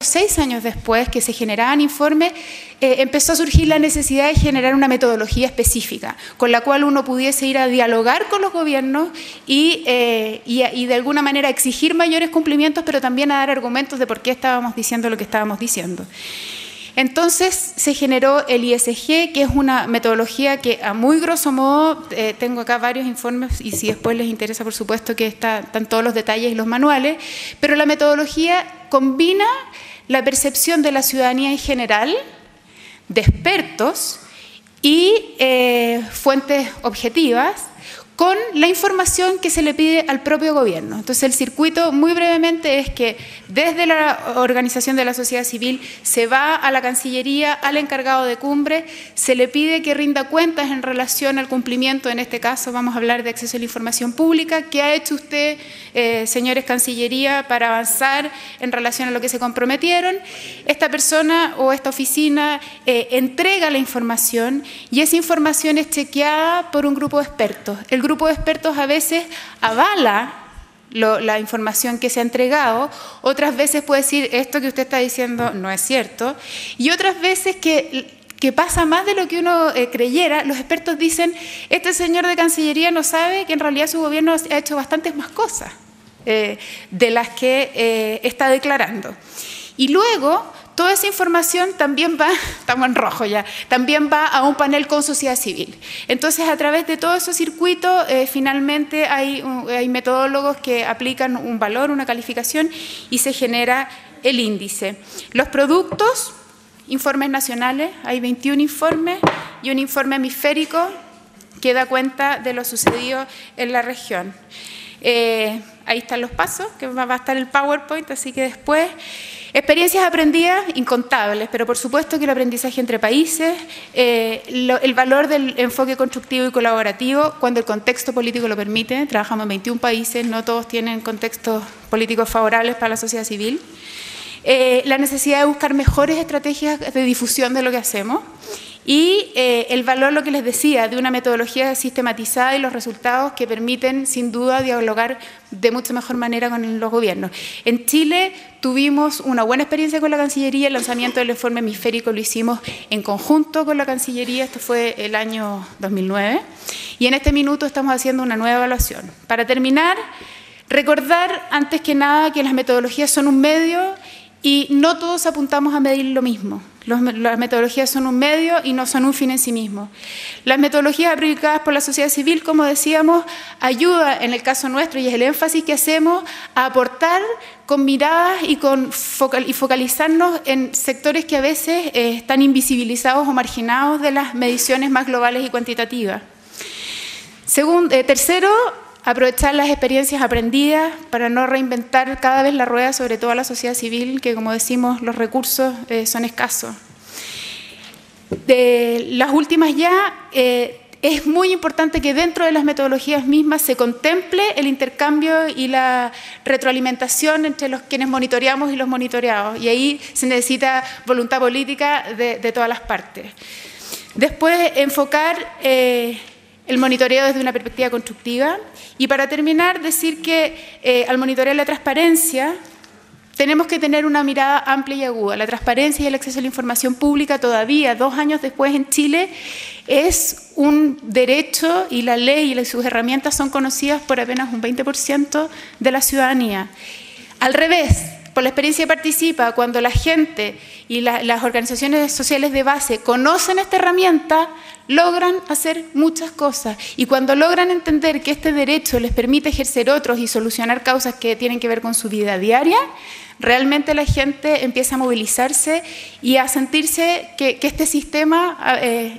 6 años después que se generaban informes, empezó a surgir la necesidad de generar una metodología específica, con la cual uno pudiese ir a dialogar con los gobiernos y de alguna manera exigir mayores cumplimientos, pero también a dar argumentos de por qué estábamos diciendo lo que estábamos diciendo. Entonces se generó el ISG, que es una metodología que a muy grosso modo, tengo acá varios informes y si después les interesa, por supuesto que están todos los detalles y los manuales, pero la metodología combina la percepción de la ciudadanía en general, de expertos y fuentes objetivas, con la información que se le pide al propio gobierno. Entonces el circuito, muy brevemente, es que desde la organización de la sociedad civil se va a la Cancillería, al encargado de cumbre, se le pide que rinda cuentas en relación al cumplimiento, en este caso vamos a hablar de acceso a la información pública. ¿Qué ha hecho usted, señores Cancillería, para avanzar en relación a lo que se comprometieron? Esta persona o esta oficina entrega la información y esa información es chequeada por un grupo de expertos. El grupo de expertos a veces avala la información que se ha entregado, otras veces puede decir esto que usted está diciendo no es cierto, y otras veces que pasa más de lo que uno creyera, los expertos dicen, este señor de Cancillería no sabe que en realidad su gobierno ha hecho bastantes más cosas de las que está declarando. Y luego, toda esa información también va, estamos en rojo ya, también va a un panel con sociedad civil. Entonces, a través de todo ese circuito, finalmente hay metodólogos que aplican un valor, una calificación, y se genera el índice. Los productos, informes nacionales, hay 21 informes y un informe hemisférico que da cuenta de lo sucedido en la región. Ahí están los pasos, que va a estar el PowerPoint, así que después... Experiencias aprendidas incontables, pero por supuesto que el aprendizaje entre países, el valor del enfoque constructivo y colaborativo cuando el contexto político lo permite. Trabajamos en 21 países, no todos tienen contextos políticos favorables para la sociedad civil. La necesidad de buscar mejores estrategias de difusión de lo que hacemos y el valor, lo que les decía, de una metodología sistematizada y los resultados que permiten sin duda dialogar de mucha mejor manera con los gobiernos. En Chile tuvimos una buena experiencia con la Cancillería, el lanzamiento del informe hemisférico lo hicimos en conjunto con la Cancillería, esto fue el año 2009, y en este minuto estamos haciendo una nueva evaluación. Para terminar, recordar antes que nada que las metodologías son un medio y no todos apuntamos a medir lo mismo. Las metodologías son un medio y no son un fin en sí mismo. Las metodologías aplicadas por la sociedad civil, como decíamos, ayuda en el caso nuestro, y es el énfasis que hacemos, a aportar con miradas y focalizarnos en sectores que a veces están invisibilizados o marginados de las mediciones más globales y cuantitativas. Tercero, aprovechar las experiencias aprendidas para no reinventar cada vez la rueda, sobre todo a la sociedad civil, que como decimos, los recursos son escasos. Las últimas ya, es muy importante que dentro de las metodologías mismas se contemple el intercambio y la retroalimentación entre quienes monitoreamos y los monitoreados, y ahí se necesita voluntad política de todas las partes. Después, enfocar el monitoreo desde una perspectiva constructiva. Y para terminar, decir que al monitorear la transparencia tenemos que tener una mirada amplia y aguda. La transparencia y el acceso a la información pública todavía, 2 años después en Chile, es un derecho y la ley y sus herramientas son conocidas por apenas un 20% de la ciudadanía. Al revés, por la experiencia participa, cuando la gente y las organizaciones sociales de base conocen esta herramienta, logran hacer muchas cosas, y cuando logran entender que este derecho les permite ejercer otros y solucionar causas que tienen que ver con su vida diaria, realmente la gente empieza a movilizarse y a sentirse que este sistema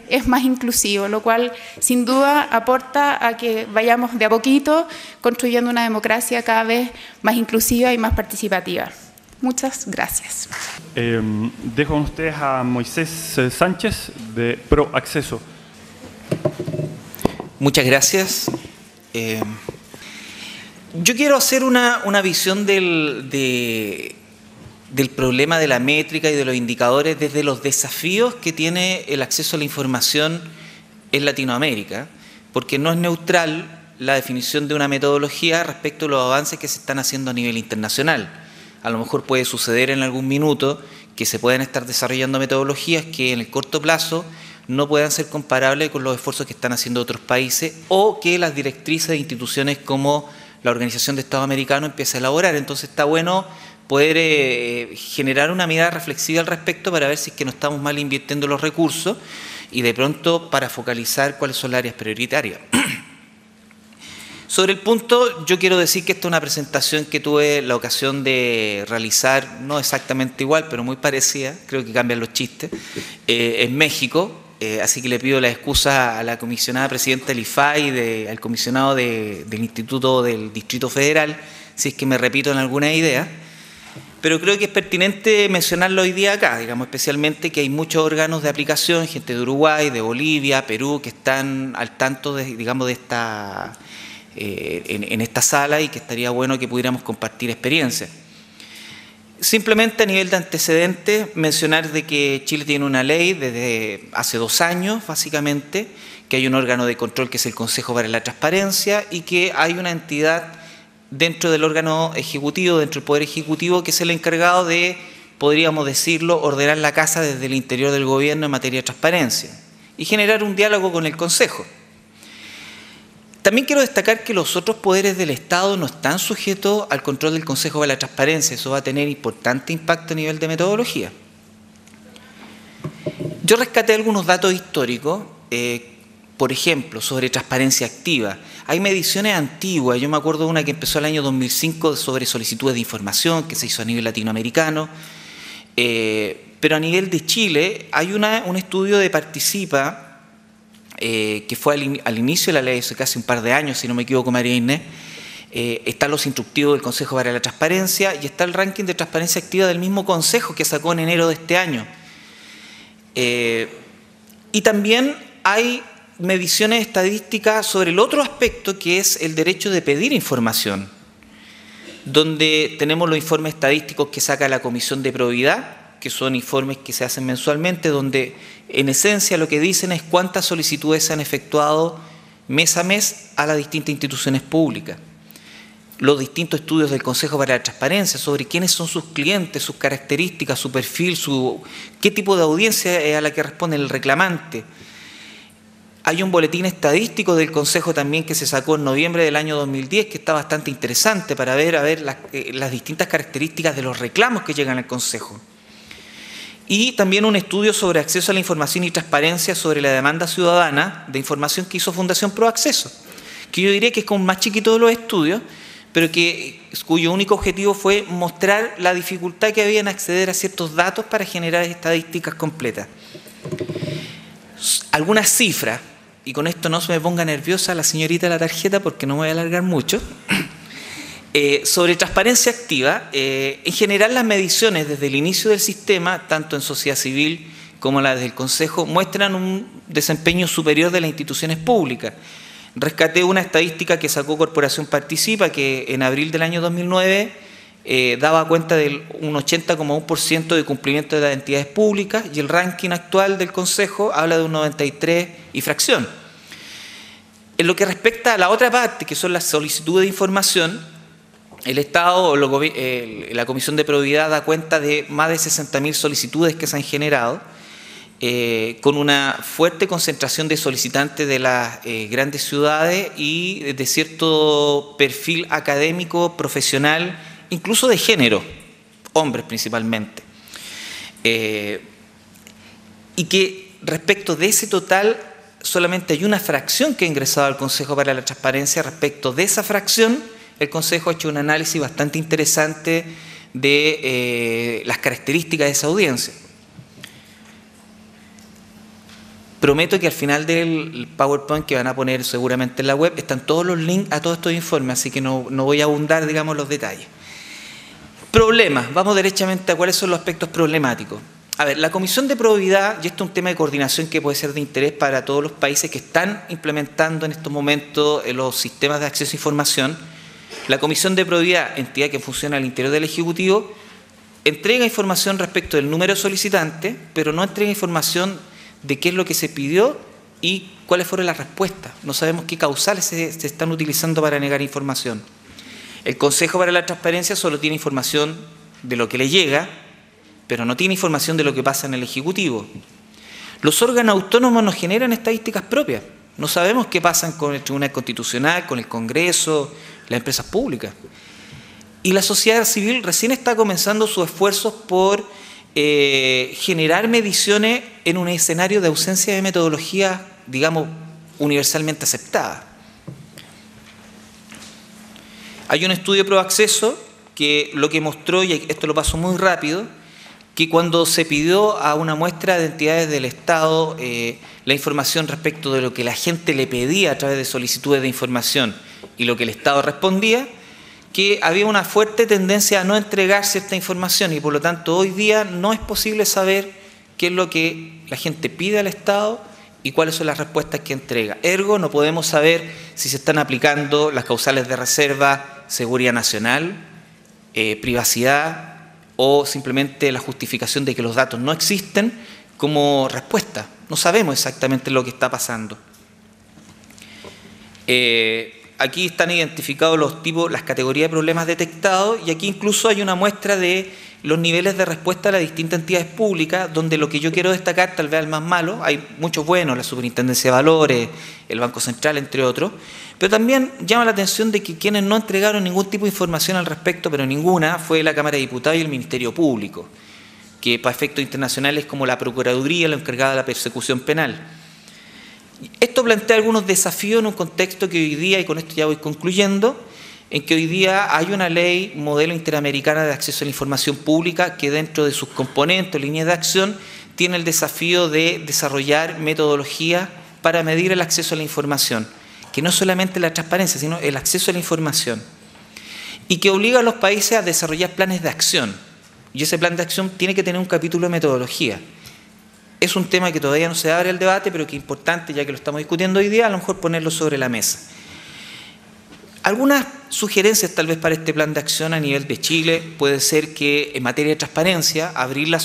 es más inclusivo, lo cual sin duda aporta a que vayamos de a poquito construyendo una democracia cada vez más inclusiva y más participativa. Muchas gracias. Dejo con ustedes a Moisés Sánchez de ProAcceso. Muchas gracias. Yo quiero hacer una visión del problema de la métrica y de los indicadores desde los desafíos que tiene el acceso a la información en Latinoamérica, porque no es neutral la definición de una metodología respecto a los avances que se están haciendo a nivel internacional. a lo mejor puede suceder en algún minuto que se puedan estar desarrollando metodologías que en el corto plazo no puedan ser comparables con los esfuerzos que están haciendo otros países o que las directrices de instituciones como la Organización de Estados Americanos empiece a elaborar. Entonces está bueno poder generar una mirada reflexiva al respecto para ver si es que no estamos mal invirtiendo los recursos y de pronto para focalizar cuáles son las áreas prioritarias. Sobre el punto, yo quiero decir que esta es una presentación que tuve la ocasión de realizar, no exactamente igual, pero muy parecida, creo que cambian los chistes, en México, así que le pido la excusa a la comisionada presidenta del IFAI y al comisionado del Instituto del Distrito Federal, si es que me repito en alguna idea, pero creo que es pertinente mencionarlo hoy día acá, digamos, especialmente que hay muchos órganos de aplicación, gente de Uruguay, de Bolivia, Perú, que están al tanto de, digamos, de esta... en esta sala y que estaría bueno que pudiéramos compartir experiencias. Simplemente a nivel de antecedentes, mencionar de que Chile tiene una ley desde hace 2 años, básicamente, que hay un órgano de control que es el Consejo para la Transparencia y que hay una entidad dentro del órgano ejecutivo, dentro del Poder Ejecutivo, que es el encargado de, podríamos decirlo, ordenar la casa desde el interior del gobierno en materia de transparencia y generar un diálogo con el Consejo. También quiero destacar que los otros poderes del Estado no están sujetos al control del Consejo para la Transparencia. Eso va a tener importante impacto a nivel de metodología. Yo rescaté algunos datos históricos, por ejemplo, sobre transparencia activa. Hay mediciones antiguas, yo me acuerdo de una que empezó el año 2005 sobre solicitudes de información que se hizo a nivel latinoamericano, pero a nivel de Chile hay un estudio de Participa, que fue al inicio de la ley, hace casi un par de años, si no me equivoco, María Inés. Están los instructivos del Consejo para la Transparencia y está el ranking de transparencia activa del mismo Consejo que sacó en enero de este año. Y también hay mediciones estadísticas sobre el otro aspecto que es el derecho de pedir información, donde tenemos los informes estadísticos que saca la Comisión de Probidad, que son informes que se hacen mensualmente, donde en esencia lo que dicen es cuántas solicitudes se han efectuado mes a mes a las distintas instituciones públicas. Los distintos estudios del Consejo para la Transparencia sobre quiénes son sus clientes, sus características, su perfil, qué tipo de audiencia es a la que responde el reclamante. Hay un boletín estadístico del Consejo también que se sacó en noviembre del año 2010 que está bastante interesante para ver las distintas características de los reclamos que llegan al Consejo. Y también un estudio sobre acceso a la información y transparencia sobre la demanda ciudadana de información que hizo Fundación Proacceso, que yo diría que es como el más chiquito de los estudios, pero cuyo único objetivo fue mostrar la dificultad que había en acceder a ciertos datos para generar estadísticas completas. Algunas cifras, y con esto no se me ponga nerviosa la señorita de la tarjeta porque no me voy a alargar mucho. Sobre transparencia activa, en general las mediciones desde el inicio del sistema, tanto en sociedad civil como las del Consejo, muestran un desempeño superior de las instituciones públicas. Rescaté una estadística que sacó Corporación Participa, que en abril del año 2009 daba cuenta de un 80,1% de cumplimiento de las entidades públicas y el ranking actual del Consejo habla de un 93 y fracción. En lo que respecta a la otra parte, que son las solicitudes de información, el Estado, la Comisión de Probidad da cuenta de más de 60.000 solicitudes que se han generado, con una fuerte concentración de solicitantes de las grandes ciudades y de cierto perfil académico, profesional, incluso de género, hombres principalmente. Y que respecto de ese total solamente hay una fracción que ha ingresado al Consejo para la Transparencia. Respecto de esa fracción, el Consejo ha hecho un análisis bastante interesante de las características de esa audiencia. Prometo que al final del PowerPoint que van a poner seguramente en la web están todos los links a todos estos informes, así que no voy a abundar, digamos, los detalles. Problemas. Vamos derechamente a cuáles son los aspectos problemáticos. A ver, la Comisión de Probidad, y esto es un tema de coordinación que puede ser de interés para todos los países que están implementando en estos momentos los sistemas de acceso a información. La Comisión de Probidad, entidad que funciona al interior del Ejecutivo, entrega información respecto del número de solicitantes, pero no entrega información de qué es lo que se pidió y cuáles fueron las respuestas. No sabemos qué causales se están utilizando para negar información. El Consejo para la Transparencia solo tiene información de lo que le llega, pero no tiene información de lo que pasa en el Ejecutivo. Los órganos autónomos nos generan estadísticas propias. No sabemos qué pasa con el Tribunal Constitucional, con el Congreso, las empresas públicas. Y la sociedad civil recién está comenzando sus esfuerzos por generar mediciones en un escenario de ausencia de metodología, digamos, universalmente aceptada. Hay un estudio de ProAcceso que lo que mostró, y esto lo paso muy rápido, que cuando se pidió a una muestra de entidades del Estado la información respecto de lo que la gente le pedía a través de solicitudes de información y lo que el Estado respondía, que había una fuerte tendencia a no entregar cierta información y por lo tanto hoy día no es posible saber qué es lo que la gente pide al Estado y cuáles son las respuestas que entrega. Ergo, no podemos saber si se están aplicando las causales de reserva, seguridad nacional, privacidad, o simplemente la justificación de que los datos no existen como respuesta. No sabemos exactamente lo que está pasando. Aquí están identificados los tipos, las categorías de problemas detectados y aquí incluso hay una muestra de los niveles de respuesta a las distintas entidades públicas, donde lo que yo quiero destacar, tal vez el más malo, hay muchos buenos, la Superintendencia de Valores, el Banco Central, entre otros, pero también llama la atención de que quienes no entregaron ningún tipo de información al respecto, pero ninguna, fue la Cámara de Diputados y el Ministerio Público, que para efectos internacionales es como la Procuraduría, la encargada de la persecución penal. Esto plantea algunos desafíos en un contexto que hoy día, y con esto ya voy concluyendo, en que hoy día hay una ley modelo interamericana de acceso a la información pública que dentro de sus componentes, líneas de acción, tiene el desafío de desarrollar metodología para medir el acceso a la información, que no solamente la transparencia, sino el acceso a la información, y que obliga a los países a desarrollar planes de acción, y ese plan de acción tiene que tener un capítulo de metodología. Es un tema que todavía no se abre el debate, pero que es importante, ya que lo estamos discutiendo hoy día, a lo mejor ponerlo sobre la mesa. Algunas sugerencias tal vez para este plan de acción a nivel de Chile puede ser que en materia de transparencia abrir la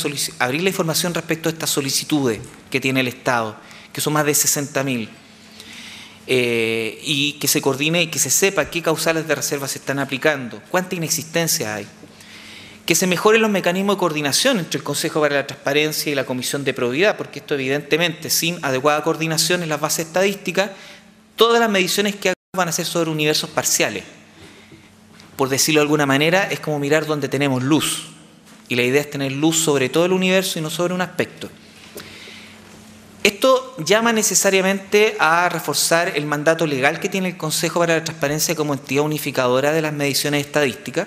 información respecto a estas solicitudes que tiene el Estado, que son más de 60.000, y que se coordine y que se sepa qué causales de reserva se están aplicando, cuánta inexistencia hay. Que se mejoren los mecanismos de coordinación entre el Consejo para la Transparencia y la Comisión de Probidad, porque esto evidentemente, sin adecuada coordinación en las bases estadísticas, todas las mediciones que hagamos van a ser sobre universos parciales. Por decirlo de alguna manera, es como mirar donde tenemos luz, y la idea es tener luz sobre todo el universo y no sobre un aspecto. Esto llama necesariamente a reforzar el mandato legal que tiene el Consejo para la Transparencia como entidad unificadora de las mediciones estadísticas.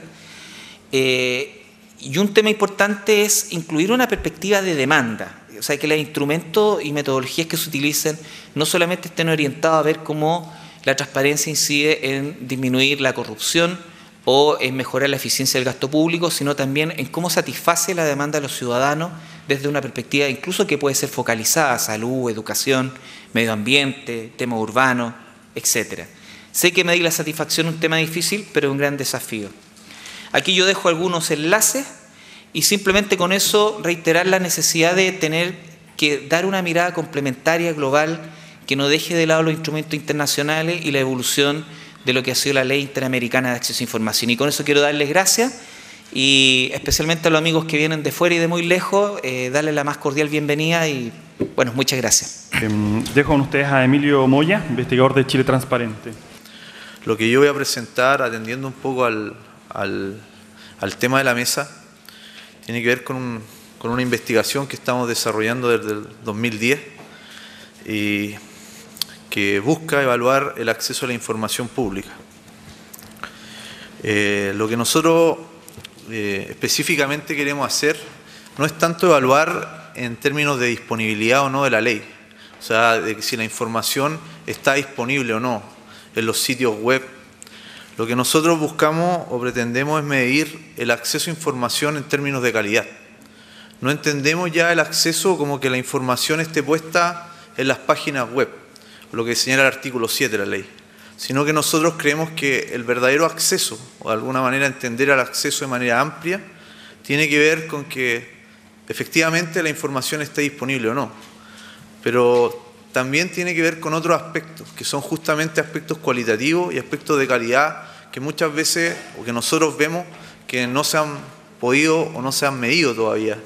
Y un tema importante es incluir una perspectiva de demanda, o sea, que los instrumentos y metodologías que se utilicen no solamente estén orientados a ver cómo la transparencia incide en disminuir la corrupción o en mejorar la eficiencia del gasto público, sino también en cómo satisface la demanda de los ciudadanos desde una perspectiva incluso que puede ser focalizada, salud, educación, medio ambiente, tema urbano, etc. Sé que medir la satisfacción es un tema difícil, pero es un gran desafío. Aquí yo dejo algunos enlaces y simplemente con eso reiterar la necesidad de tener que dar una mirada complementaria, global, que no deje de lado los instrumentos internacionales y la evolución de lo que ha sido la Ley Interamericana de Acceso a Información. Y con eso quiero darles gracias y especialmente a los amigos que vienen de fuera y de muy lejos, darles la más cordial bienvenida y, bueno, muchas gracias. Dejo con ustedes a Emilio Moya, investigador de Chile Transparente. Lo que yo voy a presentar, atendiendo un poco al tema de la mesa, tiene que ver con una investigación que estamos desarrollando desde el 2010 y que busca evaluar el acceso a la información pública. Lo que nosotros específicamente queremos hacer no es tanto evaluar en términos de disponibilidad o no de la ley, o sea, de si la información está disponible o no en los sitios web. Lo que nosotros buscamos o pretendemos es medir el acceso a información en términos de calidad. No entendemos ya el acceso como que la información esté puesta en las páginas web, lo que señala el artículo 7 de la ley, sino que nosotros creemos que el verdadero acceso, o de alguna manera entender el acceso de manera amplia, tiene que ver con que efectivamente la información esté disponible o no, pero también tiene que ver con otros aspectos, que son justamente aspectos cualitativos y aspectos de calidad que muchas veces, o que nosotros vemos, que no se han podido o no se han medido todavía.